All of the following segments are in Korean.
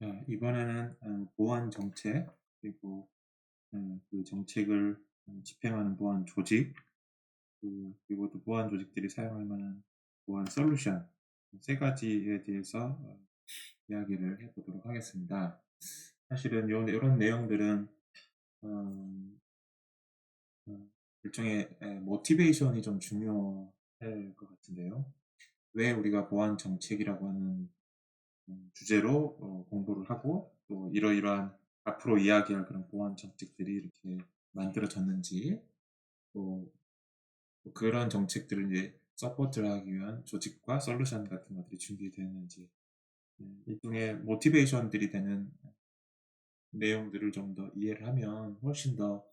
이번에는 보안 정책, 그리고 그 정책을 집행하는 보안 조직, 그리고 또 보안 조직들이 사용할 만한 보안 솔루션 세 가지에 대해서 이야기를 해보도록 하겠습니다. 사실은 이런 내용들은 일종의 모티베이션이 좀 중요할 것 같은데요. 왜 우리가 보안 정책이라고 하는 주제로 공부를 하고 또 이러이러한 앞으로 이야기할 그런 보안 정책들이 이렇게 만들어졌는지 또 그런 정책들을 이제 서포트를 하기 위한 조직과 솔루션 같은 것들이 준비되었는지 일종의 모티베이션들이 되는 내용들을 좀 더 이해를 하면 훨씬 더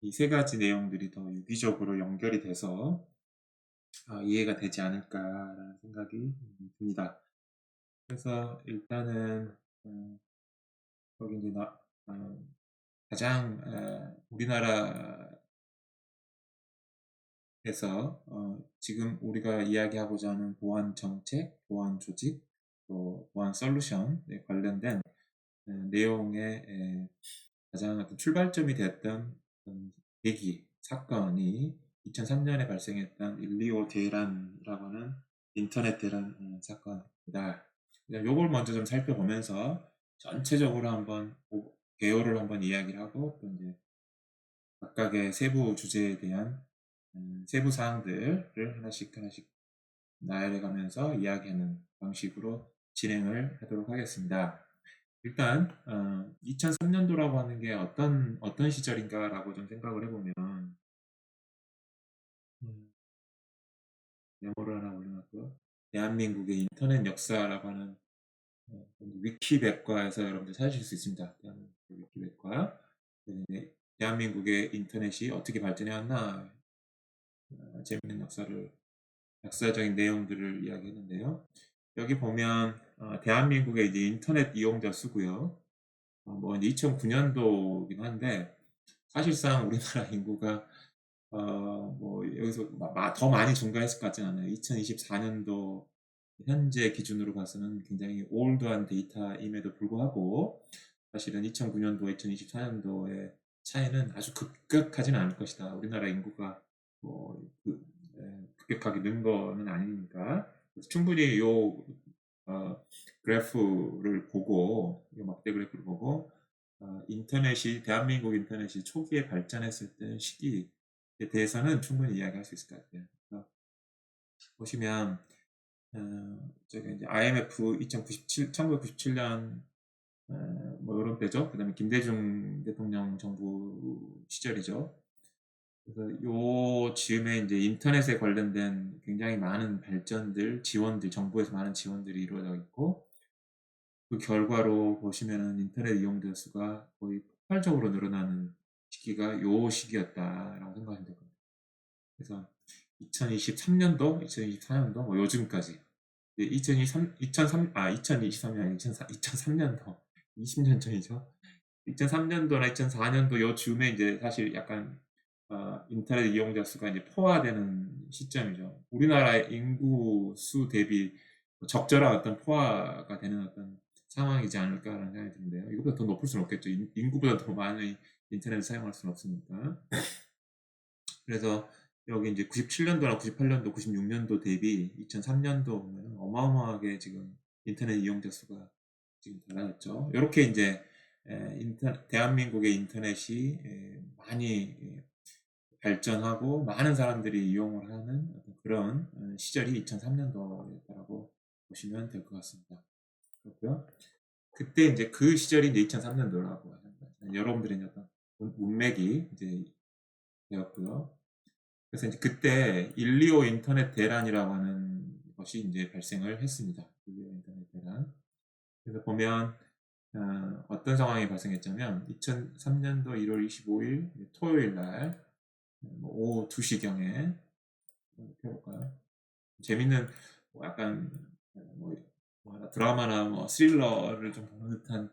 이 세 가지 내용들이 더 유기적으로 연결이 돼서 이해가 되지 않을까라는 생각이 듭니다. 그래서 일단은 여기 이제 가장 우리나라에서 지금 우리가 이야기하고자 하는 보안 정책, 보안 조직, 또 보안 솔루션에 관련된 내용의 가장 어떤 출발점이 됐던 계기, 사건이 2003년에 발생했던 125 대란이라고 하는 인터넷 대란 사건입니다. 요걸 먼저 좀 살펴보면서 전체적으로 한번 개요를 한번 이야기를 하고 또 이제 각각의 세부 주제에 대한 세부 사항들을 하나씩 나열해가면서 이야기하는 방식으로 진행을 하도록 하겠습니다. 일단 2003년도라고 하는 게 어떤 시절인가라고 좀 생각을 해보면 메모를 하나 올려놨고요. 대한민국의 인터넷 역사라고 하는 위키백과에서 여러분들 찾으실 수 있습니다. 대한민국 위키백과. 대한민국의 인터넷이 어떻게 발전해왔나 재밌는 역사적인 내용들을 이야기했는데요. 여기 보면 대한민국의 이제 인터넷 이용자 수고요. 뭐 이제 2009년도이긴 한데 사실상 우리나라 인구가 뭐 여기서 더 많이 증가했을 것 같지는 않아요. 2024년도 현재 기준으로 봐서는 굉장히 올드한 데이터임에도 불구하고 사실은 2009년도와 2024년도의 차이는 아주 급격하지는 않을 것이다. 우리나라 인구가 급격하게 는 거는 아니니까 충분히 요 그래프를 보고 이 막대 그래프를 보고 대한민국 인터넷이 초기에 발전했을 때 시기에 대해서는 충분히 이야기할 수 있을 것 같아요. 보시면 저기 이제 IMF 1997년 뭐 이런 때죠. 그다음에 김대중 대통령 정부 시절이죠. 그래서 요 즈음에 이제 인터넷에 관련된 굉장히 많은 발전들, 지원들, 정부에서 많은 지원들이 이루어져 있고 그 결과로 보시면은 인터넷 이용자 수가 거의 폭발적으로 늘어나는 시기가 요 시기였다라고 생각하시면 될 겁니다. 그래서 2023년도, 2024년도 뭐 요즘까지 2023년 20년 전이죠. 2003년도나 2004년도 요 즈음에 이제 사실 약간 인터넷 이용자 수가 이제 포화되는 시점이죠. 우리나라 인구 수 대비 적절한 어떤 포화가 되는 어떤 상황이지 않을까라는 생각이 드는데요. 이거보다 더 높을 수는 없겠죠. 인구보다 더 많은 인터넷을 사용할 수는 없으니까. 그래서 여기 이제 97년도나 98년도, 96년도 대비 2003년도 보면 어마어마하게 지금 인터넷 이용자 수가 지금 달라졌죠. 이렇게 이제 대한민국의 인터넷이 많이 발전하고 많은 사람들이 이용을 하는 그런 시절이 2003년도였다라고 보시면 될 것 같습니다. 그렇고요. 그때 이제 그 시절이 이제 2003년도라고 하는 거죠. 여러분들의 어떤 문맥이 이제 되었고요. 그래서 이제 그때 125 인터넷 대란이라고 하는 것이 이제 발생을 했습니다. 125 인터넷 대란. 그래서 보면 어떤 상황이 발생했냐면 2003년도 1월 25일 토요일 날 오후 2시경에 해볼까요? 재밌는 약간 드라마나 뭐 스릴러를 좀 보는 듯한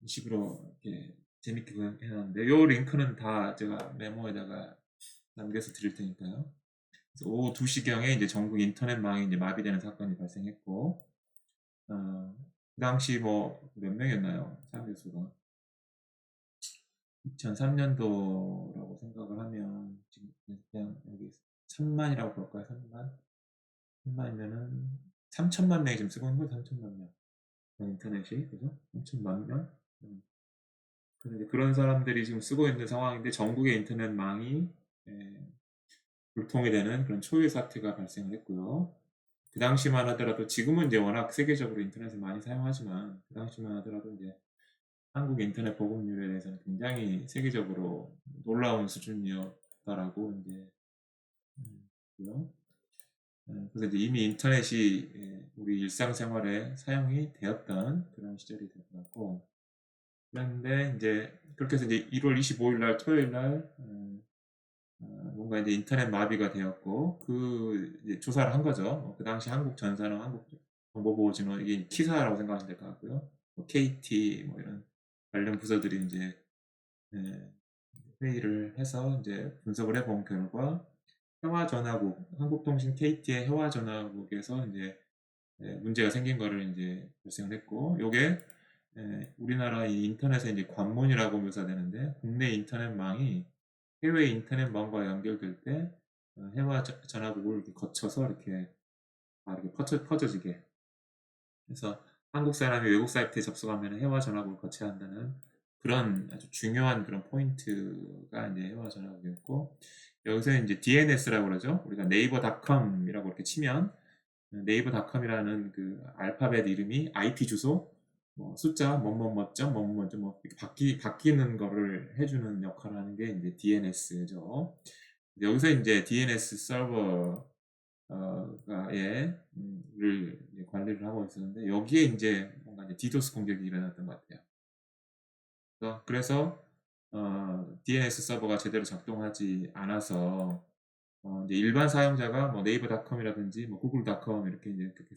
식으로 이렇게 재밌게 해놨는데 요 링크는 다 제가 메모에다가 남겨서 드릴 테니까요. 그래서 오후 2시경에 이제 전국 인터넷망이 이제 마비되는 사건이 발생했고 그 당시 뭐 몇 명이었나요? 사용자 수가. 2003년도라고 생각을 하면 지금 그냥 여기 3만이라고 볼까요? 3만? 3만이면은 3천만 명이 지금 쓰고 있는 거죠. 3천만 명. 인터넷이 그죠? 3천만 명. 그래서 이제 그런 사람들이 지금 쓰고 있는 상황인데 전국의 인터넷망이 불통이 되는 그런 초유의 사태가 발생을 했고요. 그 당시만 하더라도 지금은 이제 워낙 세계적으로 인터넷을 많이 사용하지만 그 당시만 하더라도 이제 한국 인터넷 보급률에 대해서는 굉장히 세계적으로 놀라운 수준이었다라고 이제 고요. 그래서 이제 이미 인터넷이 우리 일상생활에 사용이 되었던 그런 시절이 될 것 같고 그런데 이제 그렇게 해서 이제 1월 25일 날 토요일 날 뭔가 이제 인터넷 마비가 되었고 그 이제 조사를 한 거죠. 그 당시 한국전자나 한국정보보호진흥원 이게 키사라고 생각하시면 될 것 같고요. 뭐 KT 뭐 이런 관련 부서들이 이제 예, 회의를 해서 이제 분석을 해본 결과 해화전화국 한국통신 KT의 해화전화국에서 이제 문제가 생긴 거를 이제 발생을 했고 요게 우리나라 이 인터넷의 이제 관문이라고 묘사되는데 국내 인터넷망이 해외 인터넷망과 연결될 때 해화 전화국을 이렇게 거쳐서 이렇게 이렇게 퍼져지게 그래서 한국 사람이 외국 사이트에 접속하면 해화 전화국을 거쳐야 한다는 그런 아주 중요한 그런 포인트가 이제 해화 전화국이었고 여기서 이제 DNS라고 그러죠. 우리가 네이버닷컴이라고 이렇게 치면 네이버닷컴이라는 그 알파벳 이름이 IP 주소, 뭐 숫자 뭐뭐뭐점 뭐뭐뭐점 뭐 바뀌는 거를 해주는 역할을 하는 게 이제 DNS죠. 여기서 이제 DNS 서버 를 관리를 하고 있었는데 여기에 이제 뭔가 이제 디도스 공격이 일어났던 것 같아요. 그래서 DNS 서버가 제대로 작동하지 않아서 이제 일반 사용자가 뭐 네이버닷컴이라든지 뭐 구글닷컴 이렇게 이제 그렇게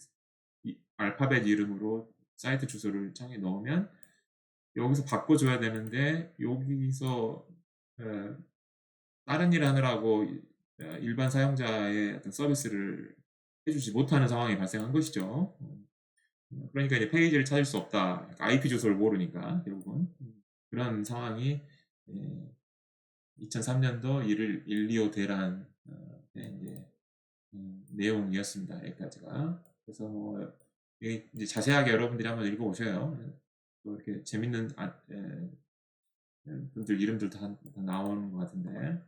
알파벳 이름으로 사이트 주소를 창에 넣으면 여기서 바꿔줘야 되는데 여기서 다른 일 하느라고 일반 사용자의 어떤 서비스를 해주지 못하는 상황이 발생한 것이죠. 그러니까 이제 페이지를 찾을 수 없다. IP 주소를 모르니까 결국은 그런 상황이 2003년도 125 대란 이제 내용이었습니다. 여기까지가. 그래서 뭐 이제 자세하게 여러분들이 한번 읽어보셔요. 또 이렇게 재밌는 분들 이름들 다 나오는 것 같은데.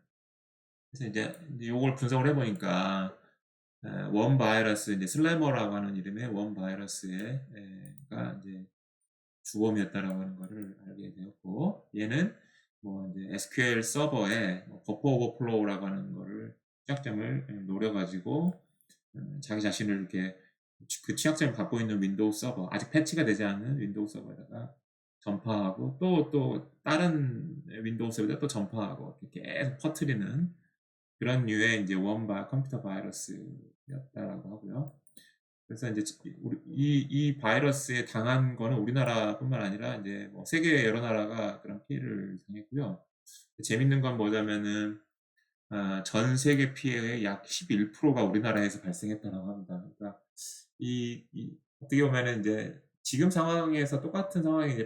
그래서 이제 이걸 분석을 해보니까 원 바이러스 이제 슬래머라고 하는 이름의 원 바이러스가 이제 주범이었다라고 하는 것을 알게 되었고 얘는 뭐 이제 SQL 서버에 뭐 버퍼 오버플로우라고 하는 거를 취약점을 노려가지고 자기 자신을 이렇게 그 취약점을 갖고 있는 윈도우 서버 아직 패치가 되지 않은 윈도우 서버에다가 전파하고 또 다른 윈도우 서버에다 또 전파하고 이렇게 계속 퍼뜨리는 그런 류의 이제 컴퓨터 바이러스였다라고 하고요. 그래서 이제 이 바이러스에 당한 거는 우리나라뿐만 아니라 이제 뭐 세계 여러 나라가 그런 피해를 당했고요. 재밌는 건 뭐냐면은 전 세계 피해의 약 11%가 우리나라에서 발생했다고 합니다. 그러니까 어떻게 보면은 이제 지금 상황에서 똑같은 상황이 이제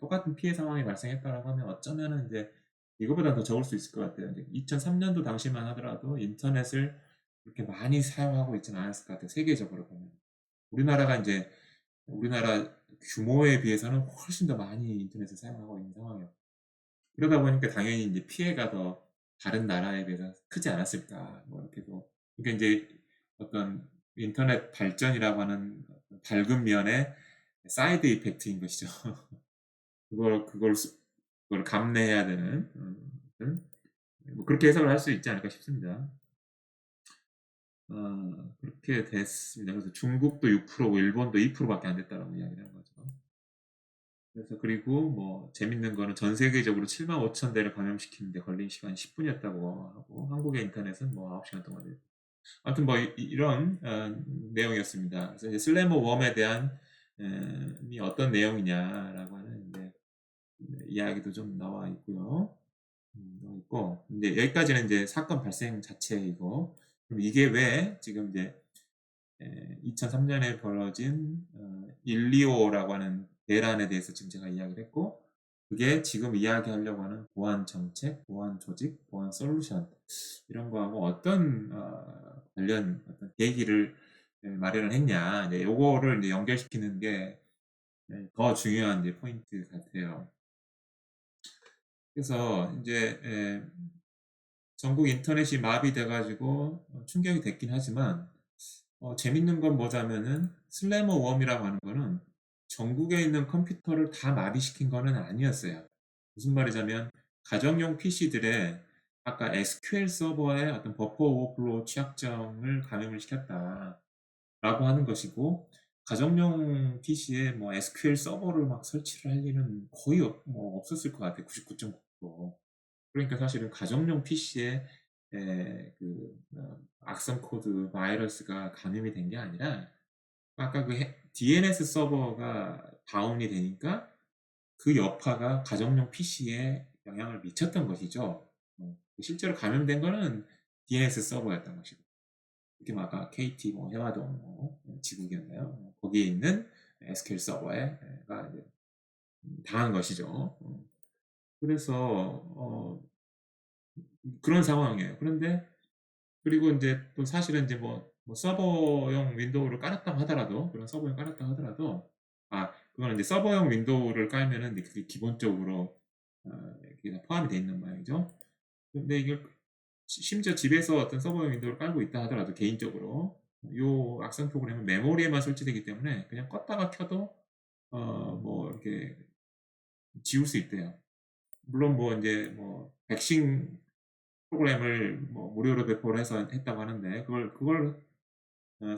똑같은 피해 상황이 발생했다라고 하면 어쩌면은 이제 이거보다 더 적을 수 있을 것 같아요. 이제 2003년도 당시만 하더라도 인터넷을 그렇게 많이 사용하고 있지는 않았을 것 같아요. 세계적으로 보면. 우리나라 규모에 비해서는 훨씬 더 많이 인터넷을 사용하고 있는 상황이에요. 그러다 보니까 당연히 이제 피해가 더 다른 나라에 비해서 크지 않았을까. 뭐 이렇게도. 그러니까 이제 어떤 인터넷 발전이라고 하는 밝은 면의 사이드 이펙트인 것이죠. 그걸 감내해야 되는, 뭐 그렇게 해석을 할 수 있지 않을까 싶습니다. 그렇게 됐습니다. 그래서 중국도 6%고 일본도 2%밖에 안 됐다라고 이야기를 한 거죠. 그래서 그리고 뭐 재밌는 거는 전 세계적으로 7만 5천 대를 감염시키는데 걸린 시간이 10분이었다고 하고 한국의 인터넷은 뭐 9시간 동안 됐고 아무튼 뭐 이런 내용이었습니다. 그래서 이제 슬래머 웜에 대한 이 어떤 내용이냐라고 하는 이제 이야기도 좀 나와 있고요. 나와 있고 이제 여기까지는 이제 사건 발생 자체이고 그럼 이게 왜 지금 이제 2003년에 벌어진 125라고 하는 대란에 대해서 지금 제가 이야기를 했고, 그게 지금 이야기하려고 하는 보안 정책, 보안 조직, 보안 솔루션, 이런 거하고 어떤 관련 어떤 계기를 마련을 했냐, 이제 요거를 이제 연결시키는 게 더 중요한 이제 포인트 같아요. 그래서 이제 전국 인터넷이 마비돼 가지고 충격이 됐긴 하지만, 재밌는 건 뭐냐면은 슬래머 웜이라고 하는 거는 전국에 있는 컴퓨터를 다 마비시킨 거는 아니었어요. 무슨 말이냐면 가정용 PC들에 아까 SQL 서버에 어떤 버퍼 오버플로우 취약점을 감염을 시켰다라고 하는 것이고, 가정용 PC에 뭐 SQL 서버를 막 설치를 할 일은 거의 없었을 것 같아요. 99.9%. 그러니까 사실은 가정용 PC에 악성 코드 바이러스가 감염이 된 게 아니라, 아까 그 DNS 서버가 다운이 되니까 그 여파가 가정용 PC에 영향을 미쳤던 것이죠. 실제로 감염된 거는 DNS 서버였던 것이고, 특히 뭐 아까 KT 뭐 해화동 지국이었나요? 거기에 있는 SQL 서버가 이제 당한 것이죠. 그래서 그런 상황이에요. 그런데 그리고 이제 또 사실은 이제 뭐 서버용 윈도우를 깔았다고 하더라도, 그런 서버용 깔았다고 하더라도, 그거는 이제 서버용 윈도우를 깔면은 이제 그게 기본적으로 이게 다 포함이 돼 있는 모양이죠. 근데 이게 심지어 집에서 어떤 서버용 윈도우를 깔고 있다 하더라도 개인적으로 요 악성 프로그램은 메모리에만 설치되기 때문에 그냥 껐다가 켜도 뭐 이렇게 지울 수 있대요. 물론 뭐 이제 뭐 백신 프로그램을 뭐 무료로 배포를 해서 했다고 하는데, 그걸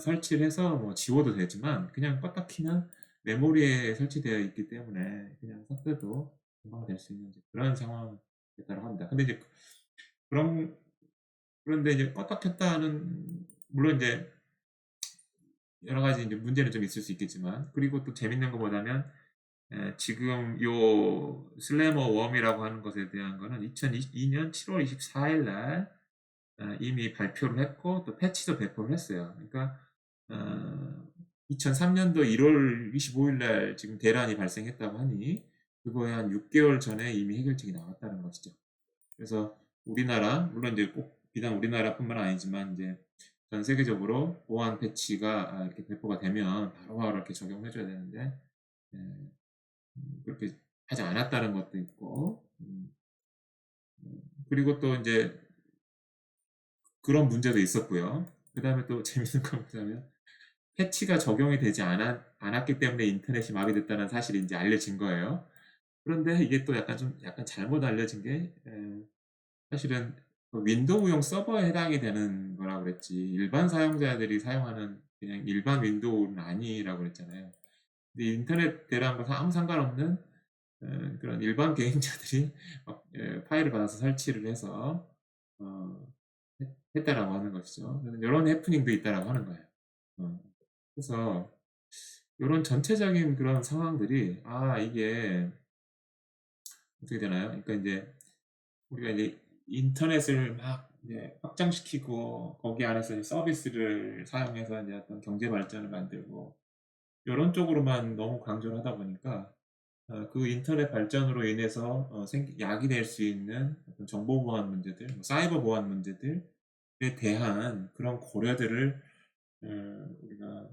설치를 해서 뭐 지워도 되지만 그냥 껐다 키면 메모리에 설치되어 있기 때문에 그냥 삭제도 금방 될 수 있는 이제 그런 상황이었다고 합니다. 근데 이제 그런 그런데 이제 껐다 켰다 하는, 물론 이제 여러 가지 이제 문제는 좀 있을 수 있겠지만, 그리고 또 재밌는 거 뭐냐면 지금 요 슬래머 웜이라고 하는 것에 대한 거는 2022년 7월 24일 날 이미 발표를 했고 또 패치도 배포를 했어요. 그러니까 2003년도 1월 25일 날 지금 대란이 발생했다고 하니 그거에 한 6개월 전에 이미 해결책이 나왔다는 것이죠. 그래서 우리나라, 물론 이제 꼭 비단 우리나라뿐만 아니지만 이제 전 세계적으로 보안 패치가 이렇게 배포가 되면 바로바로 이렇게 적용해줘야 되는데 그렇게 하지 않았다는 것도 있고, 그리고 또 이제 그런 문제도 있었고요. 그 다음에 또 재밌는 건 뭐냐면 패치가 적용이 되지 않았기 때문에 인터넷이 마비됐다는 사실이 이제 알려진 거예요. 그런데 이게 또 약간 잘못 알려진 게 사실은 그 윈도우용 서버에 해당이 되는 거라고 그랬지, 일반 사용자들이 사용하는 그냥 일반 윈도우는 아니라고 그랬잖아요. 근데 인터넷 대란과 아무 상관없는 그런 일반 개인자들이 막 파일을 받아서 설치를 해서 어, 했다라고 하는 것이죠. 이런 해프닝도 있다라고 하는 거예요. 어, 그래서 이런 전체적인 그런 상황들이 이게 어떻게 되나요? 그러니까 이제 우리가 이제 인터넷을 막 이제 확장시키고 거기 안에서 이제 서비스를 사용해서 이제 어떤 경제 발전을 만들고 이런 쪽으로만 너무 강조를 하다 보니까 그 인터넷 발전으로 인해서 야기될 수 있는 어떤 정보 보안 문제들, 뭐 사이버 보안 문제들에 대한 그런 고려들을 우리가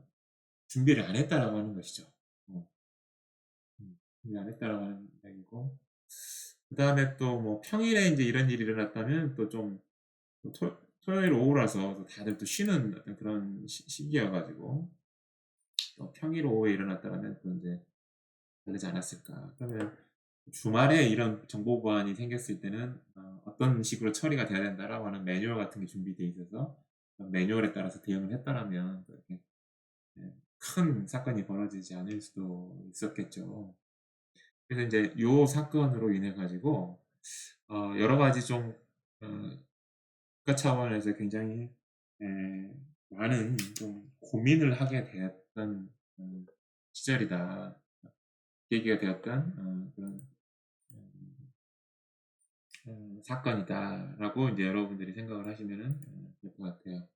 준비를 안 했다라고 하는 것이죠. 어, 준비 안 했다라고 하는 이야기고, 그 다음에 또 뭐 평일에 이제 이런 일이 일어났다면 또 좀 토요일 오후라서 또 다들 또 쉬는 어떤 그런 시기여가지고, 또 평일 오후에 일어났다면 또 이제 다르지 않았을까. 그러면 주말에 이런 정보 보안이 생겼을 때는 어떤 식으로 처리가 돼야 된다라고 하는 매뉴얼 같은 게 준비되어 있어서 매뉴얼에 따라서 대응을 했다라면 또 이렇게 큰 사건이 벌어지지 않을 수도 있었겠죠. 그래서 이제 요 사건으로 인해 가지고 여러 가지 좀 국가 차원에서 굉장히 에, 많은 좀 고민을 하게 되었던 시절이다. 계기가 되었던 그런 사건이다라고 이제 여러분들이 생각을 하시면은 될 것 같아요.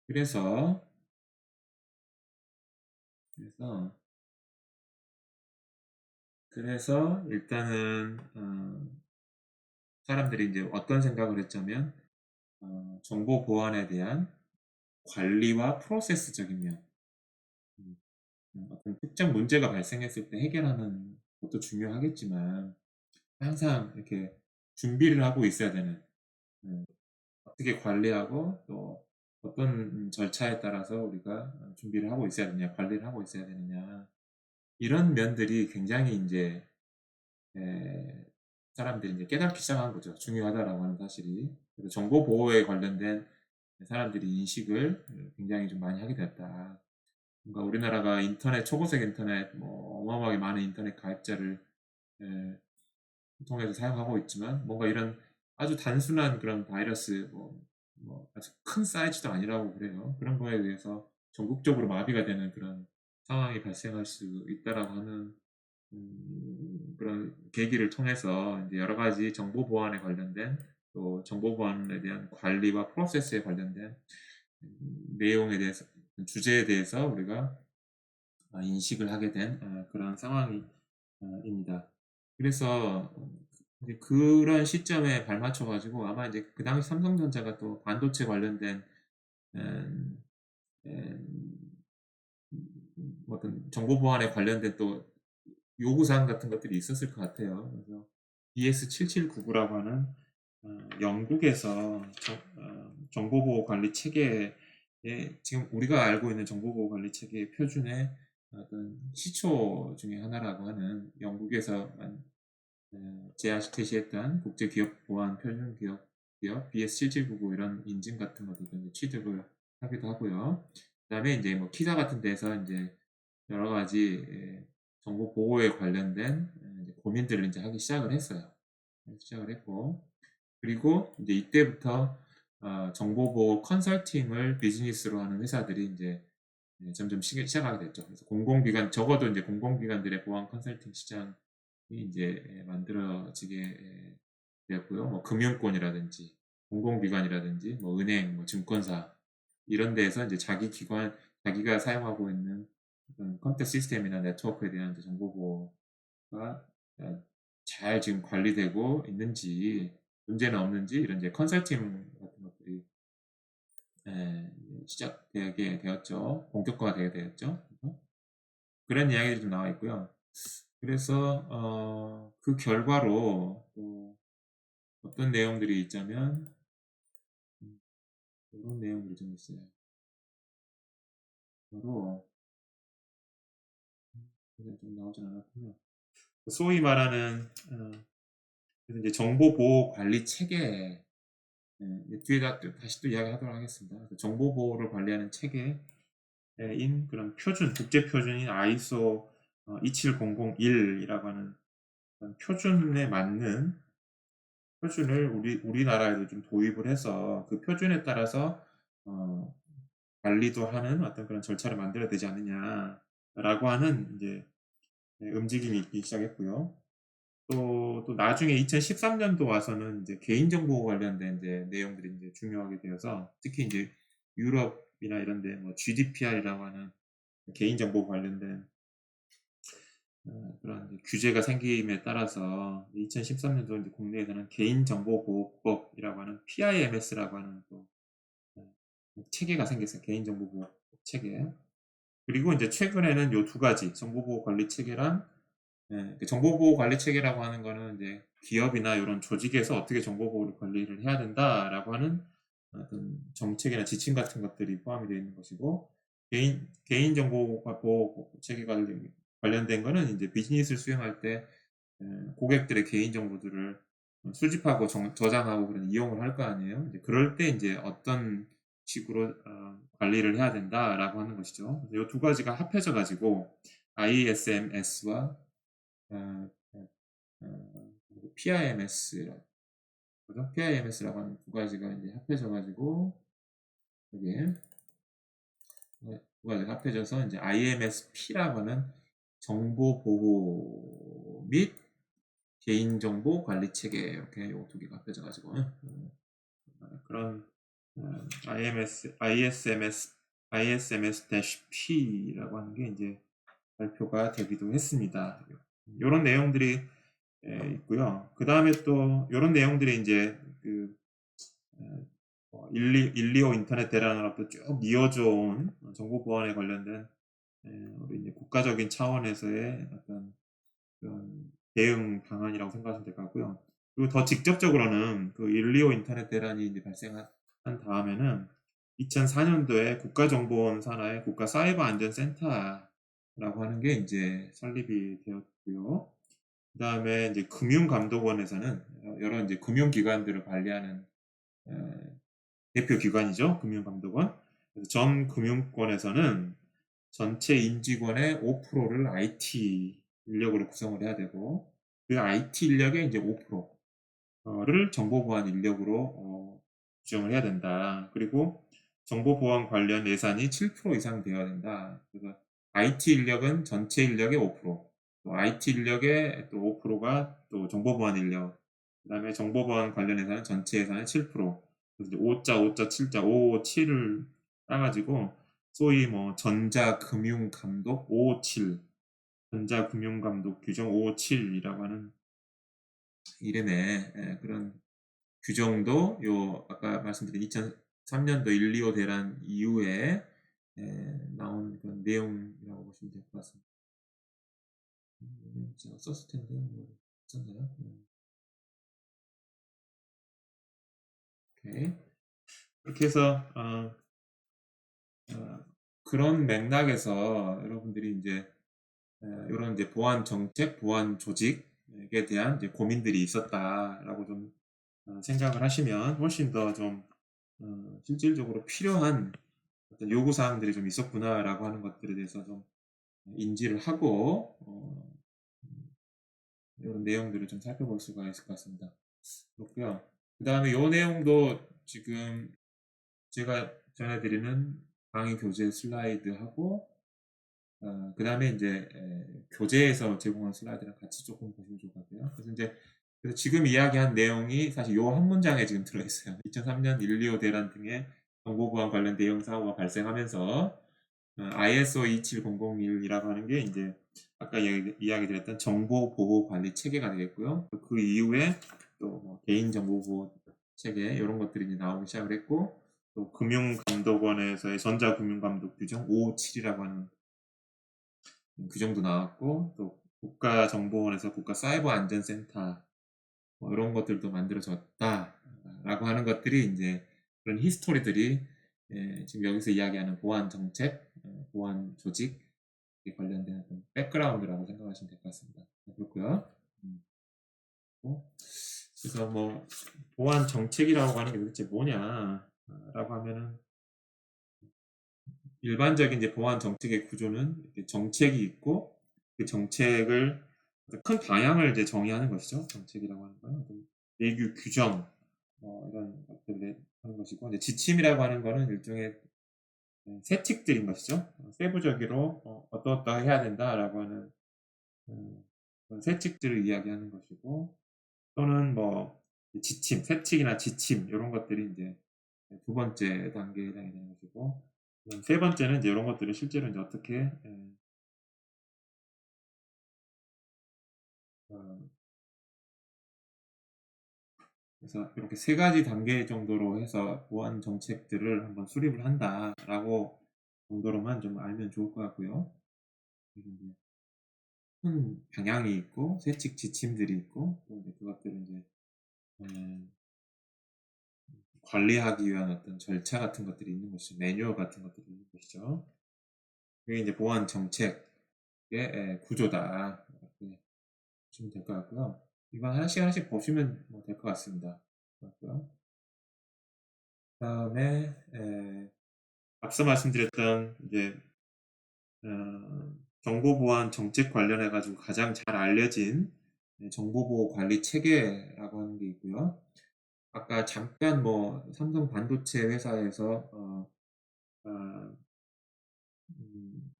그래서 그래서 일단은 사람들이 이제 어떤 생각을 했자면 정보 보안에 대한 관리와 프로세스적인 면, 음, 어떤 특정 문제가 발생했을 때 해결하는 것도 중요하겠지만 항상 이렇게 준비를 하고 있어야 되는, 음, 어떻게 관리하고 또 어떤 절차에 따라서 우리가 준비를 하고 있어야 되느냐, 관리를 하고 있어야 되느냐, 이런 면들이 굉장히 이제 사람들이 이제 깨닫기 시작한 거죠. 중요하다라고 하는 사실이. 그래서 정보 보호에 관련된 사람들이 인식을 굉장히 좀 많이 하게 됐다. 그러니까 우리나라가 인터넷, 초고속 인터넷, 뭐 어마어마하게 많은 인터넷 가입자를 에, 통해서 사용하고 있지만 뭔가 이런 아주 단순한 그런 바이러스, 뭐 아주 큰 사이즈도 아니라고 그래요. 그런 거에 대해서 전국적으로 마비가 되는 그런 상황이 발생할 수 있다라고 하는 그런 계기를 통해서 이제 여러 가지 정보 보안에 관련된, 또 정보 보안에 대한 관리와 프로세스에 관련된 내용에 대해서, 주제에 대해서 우리가 인식을 하게 된 그런 상황입니다. 그래서 이제 그런 시점에 발맞춰 가지고 아마 이제 그 당시 삼성전자가 또 반도체 관련된 음, 음, 어떤 정보 보안에 관련된 또 요구사항 같은 것들이 있었을 것 같아요. 그래서 BS7799라고 하는 영국에서 정보보호 관리 체계에, 지금 우리가 알고 있는 정보보호 관리 체계의 표준의 어떤 시초 중에 하나라고 하는, 영국에서 제시했던 국제기업 보안 표준 기업 BS7799 이런 인증 같은 것들도 이제 취득을 하기도 하고요. 그다음에 이제 뭐 키사 같은 데서 이제 여러 가지 정보 보호에 관련된 이제 고민들을 이제 하기 시작을 했어요. 시작을 했고, 그리고 이제 이때부터 정보 보호 컨설팅을 비즈니스로 하는 회사들이 이제 점점 시작하게 됐죠. 그래서 공공기관, 적어도 이제 공공기관들의 보안 컨설팅 시장이 이제 만들어지게 되었고요. 뭐 금융권이라든지 공공기관이라든지 뭐 은행, 뭐 증권사 이런 데에서 이제 자기가 사용하고 있는 어떤 컴퓨터 시스템이나 네트워크에 대한 이제 정보 보호가 잘 지금 관리되고 있는지, 문제는 없는지, 이런 이제 컨설팅 같은 것들이 시작되게 되었죠. 본격화되게 되었죠. 그런 이야기들이 좀 나와 있고요. 그래서 그 결과로 또 어떤 내용들이 있자면 이런 내용들이 좀 있어요. 바로 좀 나오진 않았군요. 소위 말하는 그래서 이제 정보 보호 관리 체계, 뒤에다 다시 또 이야기하도록 하겠습니다. 정보 보호를 관리하는 체계인 그런 표준, 국제 표준인 ISO 27001이라고 하는 그런 표준에 맞는 표준을 우리나라에도 좀 도입을 해서 그 표준에 따라서 어, 관리도 하는 어떤 그런 절차를 만들어야 되지 않느냐라고 하는 이제 움직임이 있기 시작했고요. 또 나중에 2013년도 와서는 이제 개인정보 관련된 이제 내용들이 이제 중요하게 되어서, 특히 이제 유럽이나 이런 데 뭐 GDPR이라고 하는 개인정보 관련된 그런 이제 규제가 생김에 따라서 2013년도 이제 국내에서는 개인정보보호법이라고 하는 PIMS라고 하는 또 체계가 생겼어요. 개인정보보호법 체계. 그리고 이제 최근에는 요 두 가지 정보보호 관리 체계랑 그 정보보호 관리 체계라고 하는 거는 이제 기업이나 이런 조직에서 어떻게 정보보호를 관리를 해야 된다라고 하는 어떤 정책이나 지침 같은 것들이 포함이 되어 있는 것이고, 개인정보보호 체계가 관련된 거는 이제 비즈니스를 수행할 때 고객들의 개인정보들을 수집하고 저장하고 그런 이용을 할 거 아니에요. 이제 그럴 때 이제 어떤 식으로 관리를 해야 된다라고 하는 것이죠. 이 두 가지가 합해져 가지고 ISMS와 PIMS, 그죠? PIMS라고 하는 두 가지가 이제 합해져 가지고 여기에 두 가지가 합해져서 이제 IMSP라고 하는 정보 보호 및 개인정보 관리 체계, 이렇게 요 두 개가 합해져 가지고 그런 ISMS-P라고 하는 게 이제 발표가 되기도 했습니다. 요런 내용들이 있고요. 그다음에 또 요런 내용들이 인제 그 뭐 125 인터넷 대란으로부터 쭉 이어져 온 정보 보안에 관련된 우리 이제 국가적인 차원에서의 어떤 그런 대응 방안이라고 생각하시면 될 것 같고요. 그리고 더 직접적으로는 그 125 인터넷 대란이 이제 발생한 다음에는 2004 년도에 국가정보원 산하의 국가사이버안전센터라고 하는 게 인제 설립이 되었고요. 그다음에 인제 금융감독원에서는 여러 인제 금융기관들을 관리하는 대표 기관이죠, 금융감독원. 그래서 전 금융권에서는 전체 임직원의 5%를 IT 인력으로 구성을 해야 되고, 그 IT 인력의 이제 5%를 정보보안 인력으로 규정을 해야 된다. 그리고 정보보안 관련 예산이 7% 이상 되어야 된다. 그래서 IT 인력은 전체 인력의 5%, 또 IT 인력의 또 5%가 또 정보보안 인력, 그다음에 정보보안 관련 예산은 전체 예산의 7%. 그래서 이제 5자, 5자, 7자, 5, 7을 따가지고 소위 뭐 전자금융감독 557, 전자금융감독 규정 557이라고 하는 이름의 그런 규정도 요 아까 말씀드린 2003년도 125 대란 이후에 나온 그런 내용이라고 보시면 될 것 같습니다. 제가 썼을 텐데 뭐 썼나요? 오케이. 이렇게 해서 그런 맥락에서 여러분들이 인제 요런 이제 보안 정책, 보안 조직에 대한 이제 고민들이 있었다라고 좀 생각을 하시면 훨씬 더 좀 실질적으로 필요한 어떤 요구 사항들이 좀 있었구나라고 하는 것들에 대해서 좀 인지를 하고 요런 내용들을 좀 살펴볼 수가 있을 것 같습니다. 그렇고요. 그다음에 요 내용도 지금 제가 전해 드리는 강의 교재 슬라이드하고 그다음에 인제 교재에서 제공한 슬라이드랑 같이 쪼끔 보시면 좋을 것 같아요. 그래서 인제 지금 이야기한 내용이 사실 요 한 문장에 지금 들어 있어요. 2003년 125 대란 등의 정보보안 관련 대응 사고가 발생하면서 ISO 27001이라고 하는 게 인제 아까 이야기 드렸던 정보 보호 관리 체계가 되겠고요. 또 그 이후에 또 뭐 개인 정보 보호 체계 요런 것들이 이제 나오기 시작을 했고, 또 금융감독원에서의 전자금융감독 규정 557이라고 하는 규정도 나왔고, 또 국가정보원에서 국가사이버안전센터 뭐 이런 것들도 만들어졌다라고 하는 것들이 이제 그런 히스토리들이 지금 여기서 이야기하는 보안 정책, 보안 조직에 관련된 어떤 백그라운드라고 생각하시면 될 것 같습니다. 그렇고요. 그래서 뭐 보안 정책이라고 하는 게 도대체 뭐냐라고 하면은, 일반적인 이제 보안 정책의 구조는 이렇게 정책이 있고, 그 정책을 큰 방향을 이제 정의하는 것이죠. 정책이라고 하는 거는 내규 규정 이런 것들을 하는 것이고, 이제 지침이라고 하는 거는 일종의 세칙들인 것이죠. 세부적으로 어떠어떠 해야 된다라고 하는 그런 세칙들을 이야기하는 것이고, 또는 뭐 지침, 세칙이나 지침 이런 것들이 이제 두 번째 단계에 해당이 되는 것이고, 세 번째는 이제 이런 것들을 실제로 이제 어떻게 어 그래서 이렇게 세 가지 단계 정도로 해서 보안 정책들을 한번 수립을 한다라고 정도로만 좀 알면 좋을 것 같고요. 그리고 이제 큰 방향이 있고 세칙 지침들이 있고, 또 이제 그것들을 이제 관리하기 위한 어떤 절차 같은 것들이 있는 것이죠. 매뉴얼 같은 것들이 있는 것이죠. 그게 이제 보안 정책의 구조다. 이렇게 보시면 될 것 같고요. 이건 하나씩 하나씩 보시면 뭐 될 것 같습니다. 그렇고요. 그다음에 앞서 말씀드렸던 이제 정보보안 정책 관련해 가지고 가장 잘 알려진 정보보호 관리 체계라고 하는 게 있고요. 아까 잠깐 뭐 삼성 반도체 회사에서 어 음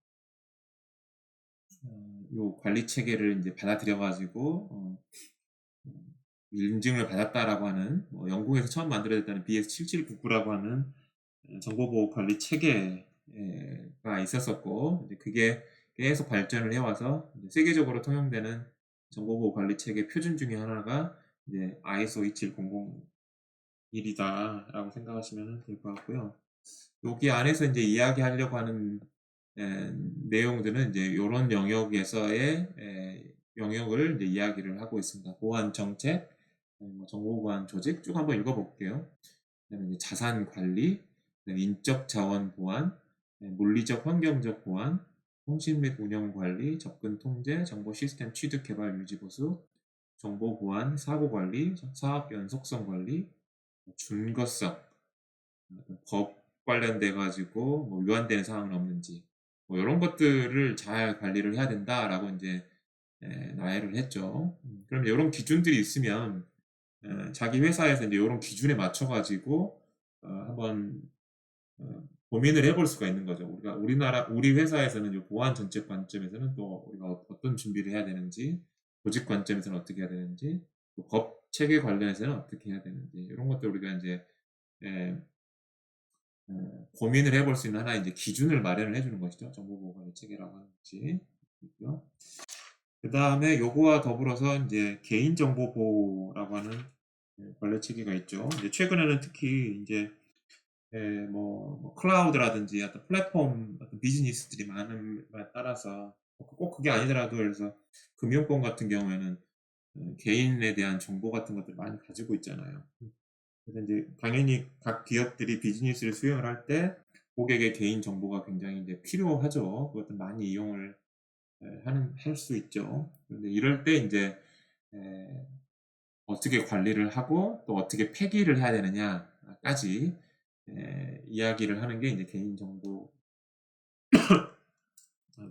요 관리 체계를 인제 받아들여 가지고 인증을 받았다라고 하는, 뭐 영국에서 처음 만들어졌다는 BS7799라고 하는 정보보호 관리 체계가 있었었고, 이제 그게 계속 발전을 해 와서 이제 세계적으로 통용되는 정보보호 관리 체계 표준 중에 하나가 이제 ISO 27001이다라고 생각하시면 될 것 같고요. 여기 안에서 이제 이야기하려고 하는 내용들은 이제 요런 영역에서의 영역을 이제 이야기를 하고 있습니다. 보안 정책, 뭐 정보 보안 조직 쭉 한번 읽어볼게요. 그다음에 이제 자산 관리, 그다음에 인적 자원 보안, 물리적 환경적 보안, 통신 및 운영 관리, 접근 통제, 정보 시스템 취득 개발 유지 보수, 정보 보안, 사고 관리, 사업 연속성 관리, 준거성, 법 관련돼 가지고 뭐 위반되는 사항은 없는지 뭐 이런 것들을 잘 관리를 해야 된다라고 이제 나열을 했죠. 그럼 이런 기준들이 있으면 자기 회사에서 이제 이런 기준에 맞춰 가지고 한번 고민을 해볼 수가 있는 거죠. 우리 회사에서는 이 보안 정책 관점에서는 또 우리가 어떤 준비를 해야 되는지, 조직 관점에서는 어떻게 해야 되는지, 또 법 체계 관련해서는 어떻게 해야 되는지 이런 것들 우리가 이제 예, 고민을 해볼 수 있는 하나의 이제 기준을 마련을 해주는 것이죠. 정보보호관리 체계라고 하는 것이 있고요. 그 다음에 요거와 더불어서 이제 개인정보보호라고 하는 관리 체계가 있죠. 이제 최근에는 특히 이제 뭐 클라우드라든지 어떤 플랫폼 어떤 비즈니스들이 많은 말 따라서 꼭 그게 아니더라도 그래서 금융권 같은 경우에는 개인에 대한 정보 같은 것들 많이 가지고 있잖아요. 그래서 이제 당연히 각 기업들이 비즈니스를 수행을 할 때 고객의 개인 정보가 굉장히 이제 필요하죠. 그것도 많이 이용을 할 수 있죠. 그런데 이럴 때 이제 어떻게 관리를 하고 또 어떻게 폐기를 해야 되느냐까지 이야기를 하는 게 이제 개인정보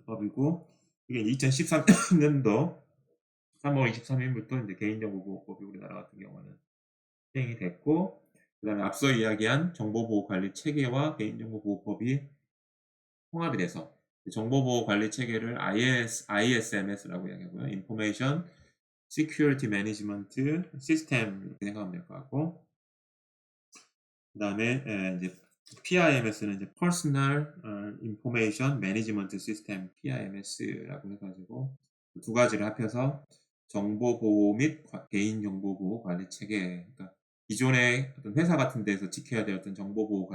법이고 이게 2013년도 3월 23일부터 이제 개인정보보호법이 우리나라 같은 경우는 시행이 됐고 그다음에 앞서 이야기한 정보보호관리 체계와 개인정보보호법이 통합이 돼서 정보보호관리 체계를 ISMS라고 이야기하고요. Information Security Management System 이렇게 생각하면 될 것 같고 그다음에 이제 PIMS는 이제 Personal Information Management System PIMS라고 해가지고 두 가지를 합해서 정보보호 및 개인정보보호 관리 체계 그러니까 기존의 어떤 회사 같은 데서 지켜야 될 어떤 정보보호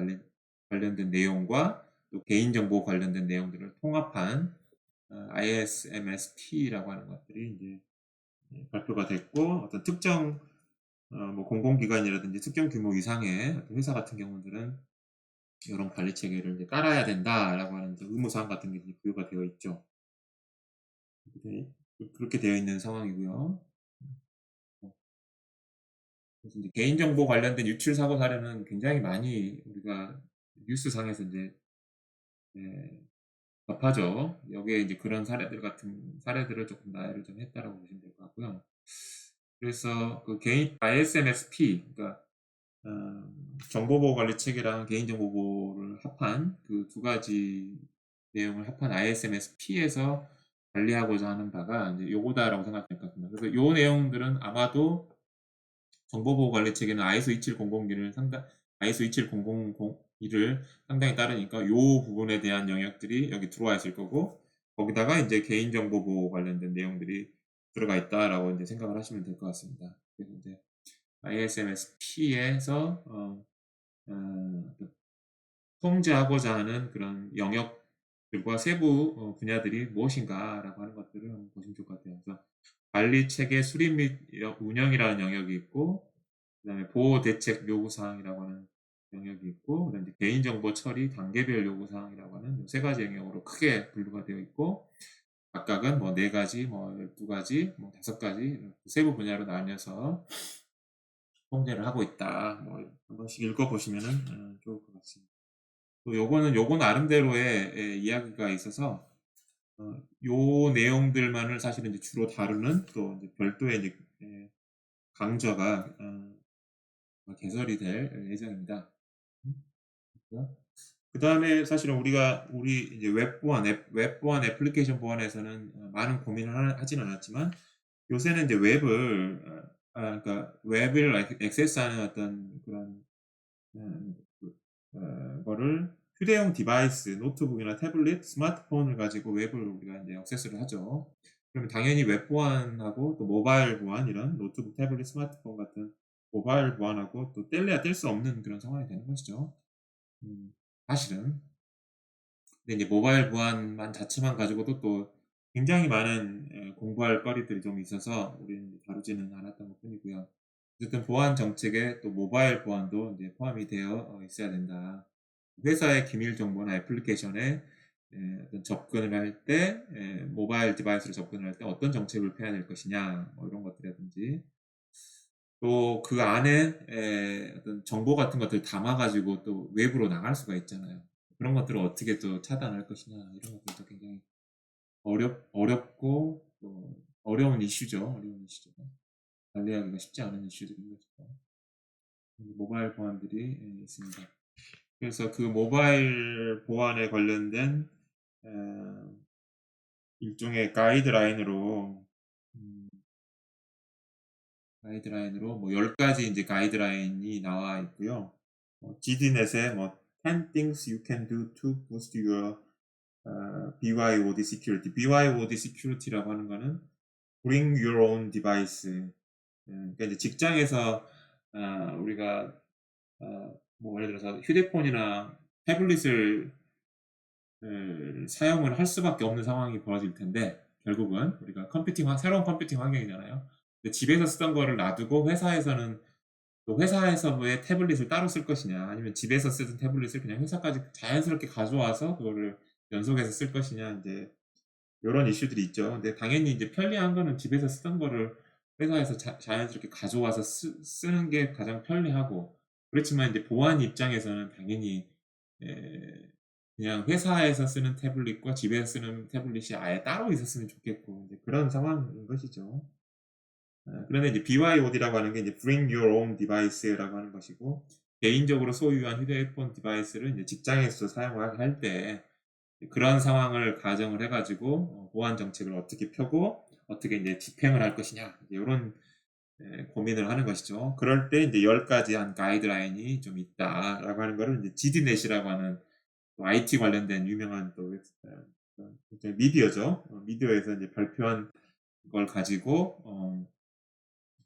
관련된 내용과 또 개인정보 관련된 내용들을 통합한 ISMSP라고 하는 것들이 이제 발표가 됐고 어떤 특정 뭐 공공기관이라든지 특정 규모 이상의 어떤 회사 같은 경우들은 이런 관리 체계를 이제 깔아야 된다라고 하는 의무사항 같은 게 이제 부여가 되어 있죠. 그렇게 되어 있는 상황이고요. 그래서 이제 개인정보 관련된 유출 사고 사례는 굉장히 많이 우리가 뉴스상에서 이제 접하죠. 여기에 이제 그런 사례들을 조금 나열을 좀 했다라고 보시면 될 것 같고요. 그래서 그 개인 ISMSP, 그러니까 정보보호 관리 체계랑 개인정보보호를 합한 그 두 가지 내용을 합한 ISMSP에서 관리하고자 하는 바가 이제 요거다라고 생각하면 될 것 같습니다. 그래서 요 내용들은 아마도 정보보호 관리 체계는 ISO 27001을 ISO 27001을 상당히 따르니까 요 부분에 대한 영역들이 여기 들어와 있을 거고 거기다가 이제 개인정보보호 관련된 내용들이 들어가 있다라고 이제 생각을 하시면 될 것 같습니다. 그래서 이제 ISMSP에서 통제하고자 하는 그런 영역들과 세부 분야들이 무엇인가라고 하는 것들을 한번 보시면 좋을 것 같아요. 그래서 관리 체계 수립 및 운영이라는 영역이 있고, 그다음에 보호 대책 요구 사항이라고 하는 영역이 있고, 그다음에 개인정보 처리 단계별 요구 사항이라고 하는 세 가지 영역으로 크게 분류가 되어 있고, 각각은 뭐 4가지, 뭐 12가지, 뭐 5가지 세부 분야로 나뉘어서 통제를 하고 있다. 뭐 한 번씩 읽어보시면은 좋을 것 같습니다. 또 요거 나름대로의 이야기가 있어서 요 내용들만을 사실은 이제 주로 다루는 또 이제 별도의 이제 강좌가 개설이 될 예정입니다. 그 다음에 사실은 우리 이제 웹 보안 애플리케이션 보안에서는 많은 고민을 하진 않았지만 요새는 이제 그러니까 웹을 액세스하는 어떤 그런 거를 휴대용 디바이스, 노트북이나 태블릿, 스마트폰을 가지고 웹을 우리가 이제 액세스를 하죠. 그러면 당연히 웹 보안하고 또 모바일 보안 이런 노트북, 태블릿, 스마트폰 같은 모바일 보안하고 또 뗄래야 뗄 수 없는 그런 상황이 되는 것이죠. 사실은. 근데 이제 모바일 보안만 자체만 가지고도 또 굉장히 많은 공부할 거리들이 좀 있어서 우리는 다루지는 않았던 것뿐이고요. 어쨌든 보안 정책에 또 모바일 보안도 이제 포함이 되어 있어야 된다. 회사의 기밀 정보나 애플리케이션에 어떤 접근을 할 때 모바일 디바이스로 접근을 할 때 어떤 정책을 펴야 될 것이냐 뭐 이런 것들이라든지 또 그 안에 어떤 정보 같은 것들을 담아 가지고 또 외부로 나갈 수가 있잖아요. 그런 것들을 어떻게 또 차단할 것이냐 이런 것들도 굉장히 어렵고 또 어려운 이슈죠. 어려운 이슈죠. 관리하기가 쉽지 않은 이슈들인 것이죠. 모바일 보안들이 있습니다. 그래서 그 모바일 보안에 관련된 일종의 가이드라인으로 뭐 10가지 이제 가이드라인이 나와 있고요. GDNet에 뭐 10 things you can do to boost your BYOD security. BYOD security라고 하는 거는 bring your own device. 그러니까 이제 직장에서 우리가 뭐 예를 들어서 휴대폰이나 태블릿을 사용을 할 수밖에 없는 상황이 벌어질 텐데 결국은 우리가 새로운 컴퓨팅 환경이잖아요. 근데 집에서 쓰던 거를 놔두고 회사에서는 또 회사에서의 태블릿을 따로 쓸 것이냐 아니면 집에서 쓰던 태블릿을 그냥 회사까지 자연스럽게 가져와서 그거를 연속해서 쓸 것이냐 이제 요런 이슈들이 있죠. 근데 당연히 이제 편리한 거는 집에서 쓰던 거를 회사에서 자연스럽게 가져와서 쓰는 게 가장 편리하고 그렇지만 이제 보안 입장에서는 당연히 그냥 회사에서 쓰는 태블릿과 집에서 쓰는 태블릿이 아예 따로 있었으면 좋겠고 이제 그런 상황인 것이죠. 그런데 이제 BYOD라고 하는 게 이제 Bring Your Own Device라고 하는 것이고 개인적으로 소유한 휴대폰 디바이스를 이제 직장에서 사용을 할 때 그런 상황을 가정을 해가지고 보안 정책을 어떻게 펴고 어떻게 이제 집행을 할 것이냐 이런 고민을 하는 것이죠. 그럴 때 이제 10가지 한 가이드라인이 좀 있다라고 하는 거를 이제 GDNet이라고 하는 또 IT 관련된 유명한 또 미디어죠. 미디어에서 이제 발표한 걸 가지고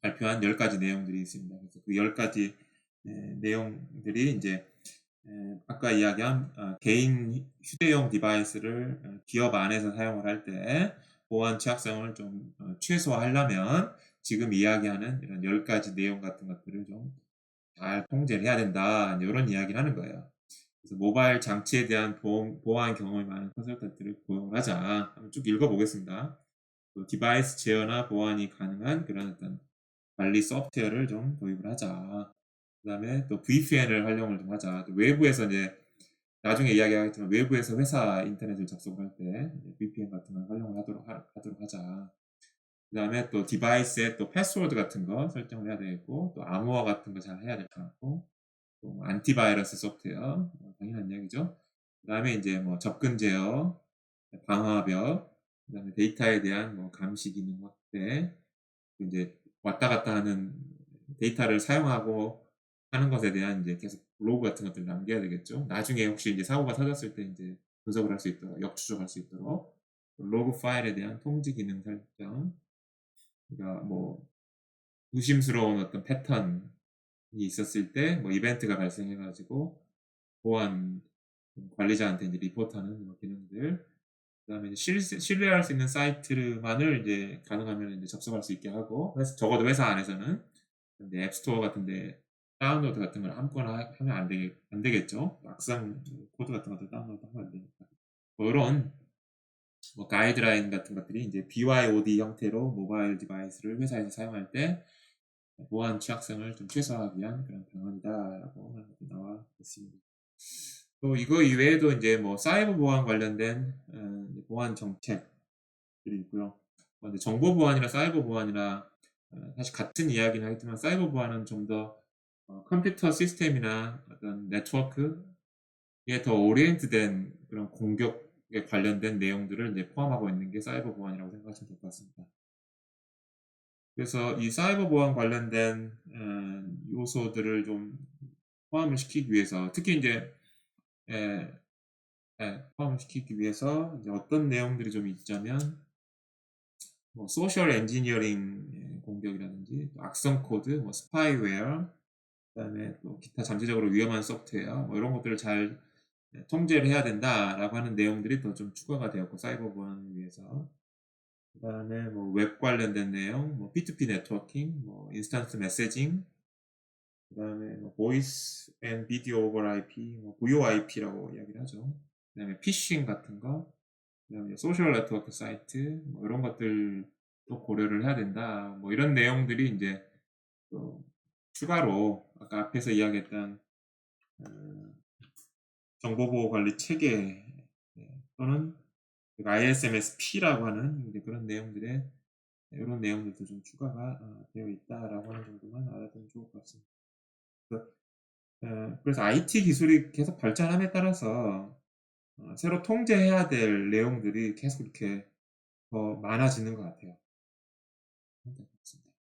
발표한 10가지 내용들이 있습니다. 그래서 그 10가지 내용들이 이제 아까 이야기한 개인 휴대용 디바이스를 기업 안에서 사용을 할 때 보안 취약성을 좀 최소화하려면 지금 이야기하는 이런 10가지 내용 같은 것들을 좀 잘 통제를 해야 된다. 이런 이야기를 하는 거예요. 그래서 모바일 장치에 대한 보안 경험이 많은 컨설턴트를 고용을 하자. 한번 쭉 읽어보겠습니다. 또 디바이스 제어나 보안이 가능한 그런 어떤 관리 소프트웨어를 좀 도입을 하자. 그 다음에 또 VPN을 활용을 좀 하자. 또 외부에서 이제 나중에 이야기하겠지만 외부에서 회사 인터넷을 접속을 할 때 VPN 같은 걸 활용을 하도록 하자. 그 다음에 또 디바이스에 또 패스워드 같은 거 설정을 해야 되겠고 또 암호화 같은 거 잘 해야 될 것 같고 또 안티바이러스 소프트웨어 당연한 이야기죠. 그 다음에 이제 뭐 접근 제어, 방화벽, 그 다음에 데이터에 대한 뭐 감시 기능 확대, 이제 왔다 갔다 하는 데이터를 사용하고 하는 것에 대한 이제 계속 로그 같은 것들을 남겨야 되겠죠. 나중에 혹시 이제 사고가 터졌을 때 이제 분석을 할 수 있도록 역추적할 수 있도록 로그 파일에 대한 통지 기능 설정. 그러니까 뭐 의심스러운 어떤 패턴이 있었을 때 뭐 이벤트가 발생해 가지고 보안 관리자한테 이제 리포트하는 뭐 기능들. 그다음에 이제 신뢰할 수 있는 사이트만을 이제 가능하면 이제 접속할 수 있게 하고 적어도 회사 안에서는 근데 앱스토어 같은데 다운로드 같은 걸 아무거나 하면 안 되겠죠. 막상 코드 같은 것들 다운로드 하면 안 되니까. 뭐 이런 뭐 가이드라인 같은 것들이 이제 BYOD 형태로 모바일 디바이스를 회사에서 사용할 때 보안 취약성을 좀 최소화하기 위한 그런 방안이다라고 나와 있습니다. 또 이거 이외에도 이제 뭐 사이버 보안 관련된 보안 정책들이 있고요. 근데 정보 보안이나 사이버 보안이나 사실 같은 이야기는 하겠지만 사이버 보안은 좀 더 컴퓨터 시스템이나 어떤 네트워크에 더 오리엔트된 그런 공격에 관련된 내용들을 이제 포함하고 있는 게 사이버 보안이라고 생각하시면 될 것 같습니다. 그래서 이 사이버 보안 관련된 요소들을 좀 포함을 시키기 위해서 특히 이제 포함을 시키기 위해서 이제 어떤 내용들이 좀 있자면 뭐 소셜 엔지니어링 공격이라든지 또 악성 코드, 뭐 스파이웨어, 그다음에 또 기타 잠재적으로 위험한 소프트웨어 뭐 이런 것들을 잘 통제를 해야 된다라고 하는 내용들이 또 좀 추가가 되었고 사이버 보안을 위해서. 그다음에 뭐 웹 관련된 내용, 뭐 P2P 네트워킹, 뭐 인스턴트 메시징, 그다음에 뭐 보이스 앤 비디오 오버 IP, 뭐 VoIP라고 이야기를 하죠. 그다음에 피싱 같은 거, 그다음에 소셜 네트워크 사이트 뭐 이런 것들도 고려를 해야 된다. 뭐 이런 내용들이 인제 또 추가로 아까 앞에서 이야기했던 어 정보보호 관리 체계 또는 그 ISMSP라고 하는 이제 그런 내용들에 요런 내용들도 좀 추가가 되어 있다라고 하는 정도만 알아두면 좋을 것 같습니다. 그래서 그래서 IT 기술이 계속 발전함에 따라서 새로 통제해야 될 내용들이 계속 이렇게 더 많아지는 것 같아요. 네, 그렇습니다.